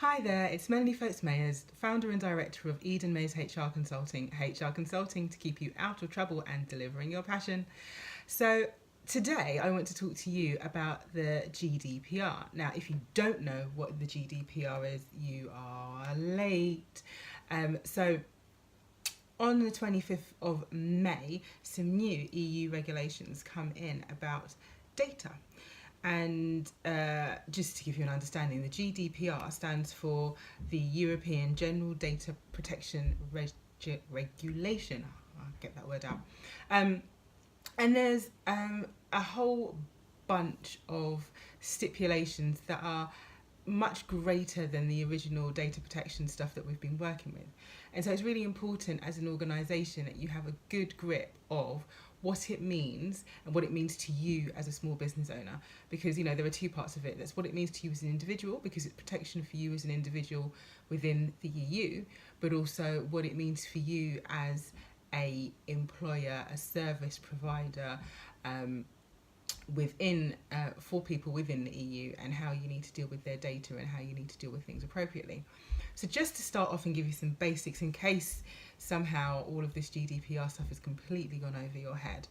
Hi there, it's Melanie Foltz-Mayers, founder and director of Eden Mays HR Consulting to keep you out of trouble and delivering your passion. So today I want to talk to you about the GDPR. Now, if you don't know what the GDPR is, you are late. So on the 25th of May, some new EU regulations come in about data. And just to give you an understanding, the GDPR stands for the European General Data Protection Regulation. I'll get that word out. And there's a whole bunch of stipulations that are much greater than the original data protection stuff that we've been working with. And so it's really important as an organisation that you have a good grip of what it means and what it means to you as a small business owner, because there are two parts of it. That's what it means to you as an individual, because it's protection for you as an individual within the EU, but also what it means for you as a employer, a service provider, for people within the EU, and how you need to deal with their data and how you need to deal with things appropriately. So just to start off and give you some basics in case somehow all of this GDPR stuff has completely gone over your head.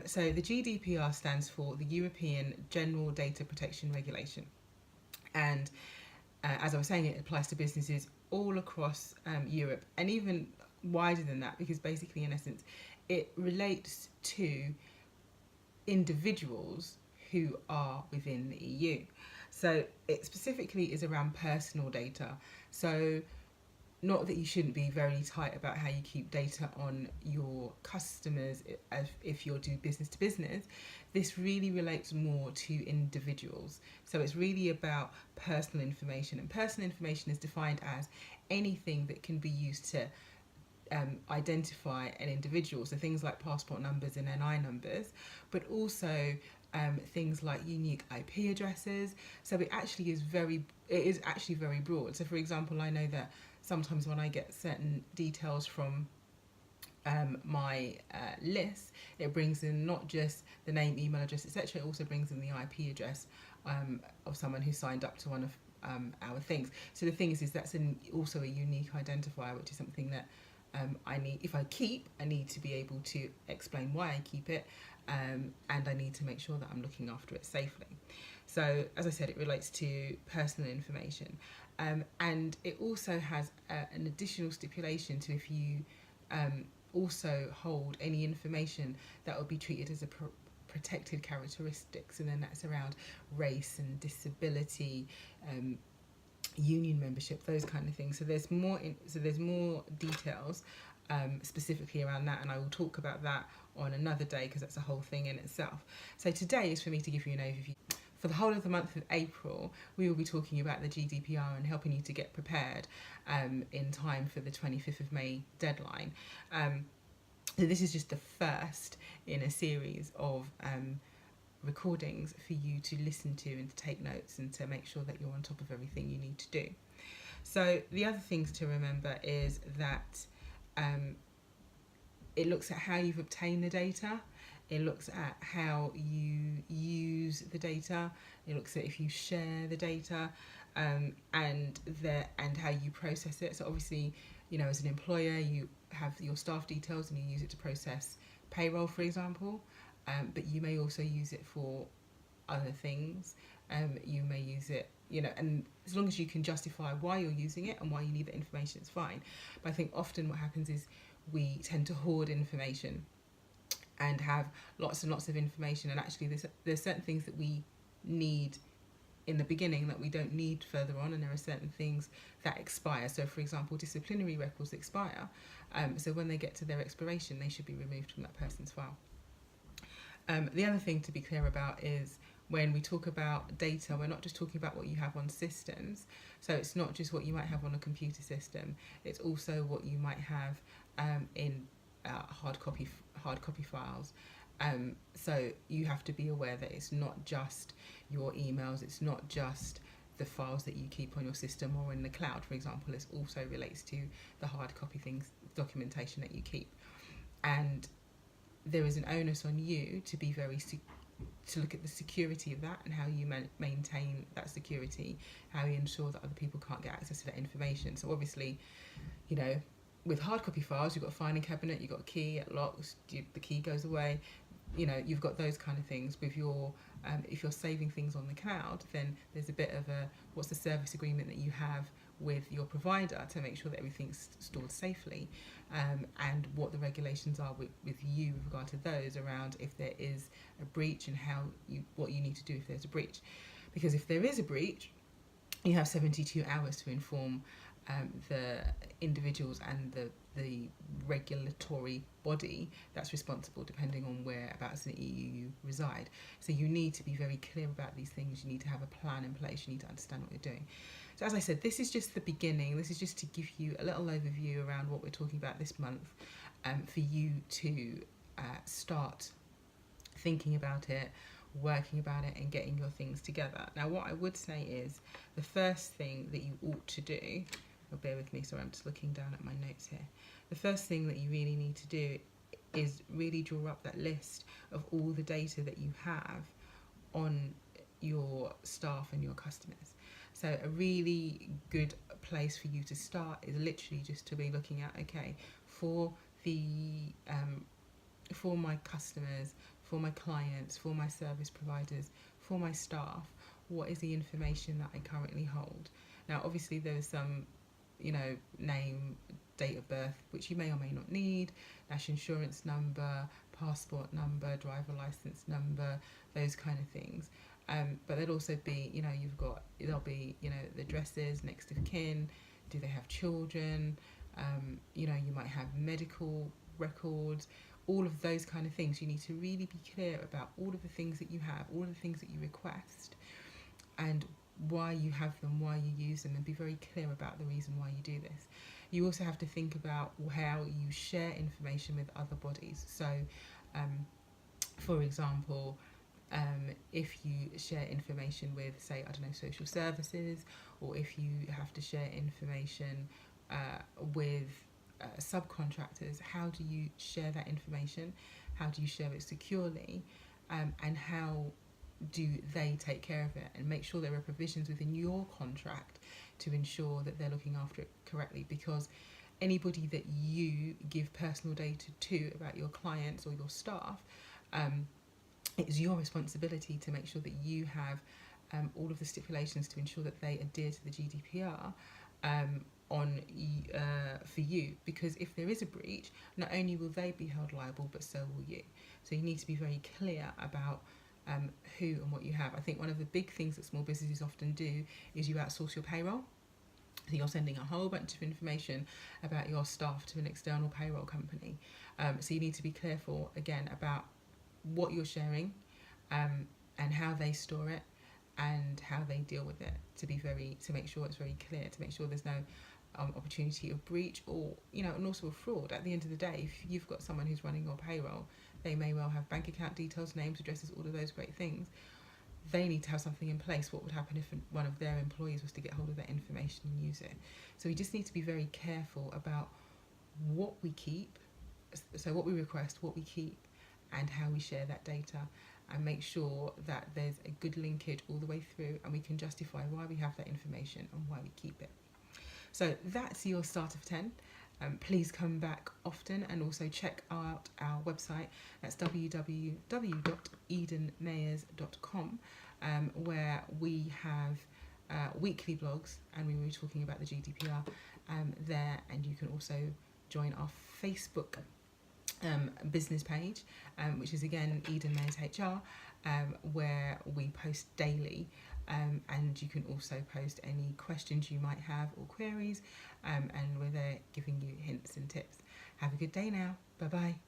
So the GDPR stands for the European General Data Protection Regulation. And as I was saying, it applies to businesses all across Europe, and even wider than that, because basically, in essence, it relates to individuals who are within the EU. So it specifically is around personal data. So not that you shouldn't be very tight about how you keep data on your customers if you're doing business to business. This really relates more to individuals. So it's really about personal information, and personal information is defined as anything that can be used to identify an individual. So things like passport numbers and NI numbers, but also things like unique IP addresses. So it is actually very broad. So for example, I know that sometimes when I get certain details from my list, it brings in not just the name, email address, etc. It also brings in the IP address of someone who signed up to one of our things. So the thing is that's also a unique identifier, which is something that I need. If I need to be able to explain why I keep it, and I need to make sure that I'm looking after it safely. So as I said, it relates to personal information, and it also has an additional stipulation to if you also hold any information that will be treated as a protected characteristics, and then that's around race and disability, union membership, those kind of things. So there's more details specifically around that, and I will talk about that on another day because that's a whole thing in itself. So today is for me to give you an overview. For the whole of the month of April, we will be talking about the GDPR and helping you to get prepared in time for the 25th of May deadline. So this is just the first in a series of recordings for you to listen to and to take notes and to make sure that you're on top of everything you need to do. So the other things to remember is that it looks at how you've obtained the data, it looks at how you use the data, it looks at if you share the data, and how you process it. So obviously, as an employer, you have your staff details and you use it to process payroll, for example. But you may also use it for other things. You may use it, and as long as you can justify why you're using it and why you need the information, it's fine. But I think often what happens is we tend to hoard information and have lots and lots of information, and actually there's certain things that we need in the beginning that we don't need further on, and there are certain things that expire. So for example, disciplinary records expire, so when they get to their expiration, they should be removed from that person's file. The other thing to be clear about is when we talk about data, we're not just talking about what you have on systems. So it's not just what you might have on a computer system. It's also what you might have in hard copy files. So you have to be aware that it's not just your emails. It's not just the files that you keep on your system or in the cloud, for example. It also relates to the hard copy things, documentation that you keep. And there is an onus on you to be very to look at the security of that and how you maintain that security, how you ensure that other people can't get access to that information. So obviously, you know, with hard copy files, you've got a filing cabinet, you've got a key, it locks, the key goes away. You know, you've got those kind of things. With your, if you're saving things on the cloud, then there's a bit of a, what's the service agreement that you have with your provider to make sure that everything's stored safely, and what the regulations are with you with regard to those around if there is a breach and what you need to do if there's a breach. Because if there is a breach, you have 72 hours to inform the individuals and the regulatory body that's responsible, depending on whereabouts in the EU you reside. So you need to be very clear about these things. You need to have a plan in place. You need to understand what you're doing. So as I said, this is just the beginning. This is just to give you a little overview around what we're talking about this month, for you to start thinking about it, working about it, and getting your things together. Now, what I would say is the first thing that you ought to do, bear with me, sorry, I'm just looking down at my notes here. The first thing that you really need to do is really draw up that list of all the data that you have on your staff and your customers. So a really good place for you to start is literally just to be looking at, okay, for my customers, for my clients, for my service providers, for my staff, what is the information that I currently hold? Now, obviously, there's some, name, date of birth, which you may or may not need, national insurance number, passport number, driver license number, those kind of things. But there'll also be, there'll be, the addresses, next of kin, do they have children, you might have medical records, all of those kind of things. You need to really be clear about all of the things that you have, all of the things that you request, and why you have them, why you use them, and be very clear about the reason why you do this. You also have to think about how you share information with other bodies. So, for example, if you share information with, say, social services, or if you have to share information with subcontractors, how do you share that information? How do you share it securely? And how do they take care of it? And make sure there are provisions within your contract to ensure that they're looking after it correctly, because anybody that you give personal data to about your clients or your staff, it's your responsibility to make sure that you have all of the stipulations to ensure that they adhere to the GDPR for you, because if there is a breach, not only will they be held liable, but so will you. So you need to be very clear about who and what you have. I think one of the big things that small businesses often do is you outsource your payroll. So you're sending a whole bunch of information about your staff to an external payroll company. So you need to be careful, again, about what you're sharing, and how they store it and how they deal with it, to make sure it's very clear, to make sure there's no opportunity of breach or, and also of fraud. At the end of the day, if you've got someone who's running your payroll, they may well have bank account details, names, addresses, all of those great things. They need to have something in place. What would happen if one of their employees was to get hold of that information and use it? So we just need to be very careful about what we keep, so what we request, what we keep, and how we share that data, and make sure that there's a good linkage all the way through, and we can justify why we have that information and why we keep it. So that's your start of 10. Please come back often, and also check out our website. That's www.edenmayers.com, where we have weekly blogs, and we were talking about the GDPR there, and you can also join our Facebook business page, which is again Eden Mayers HR, where we post daily, and you can also post any questions you might have or queries, and we're there giving you hints and tips. Have a good day now. Bye bye.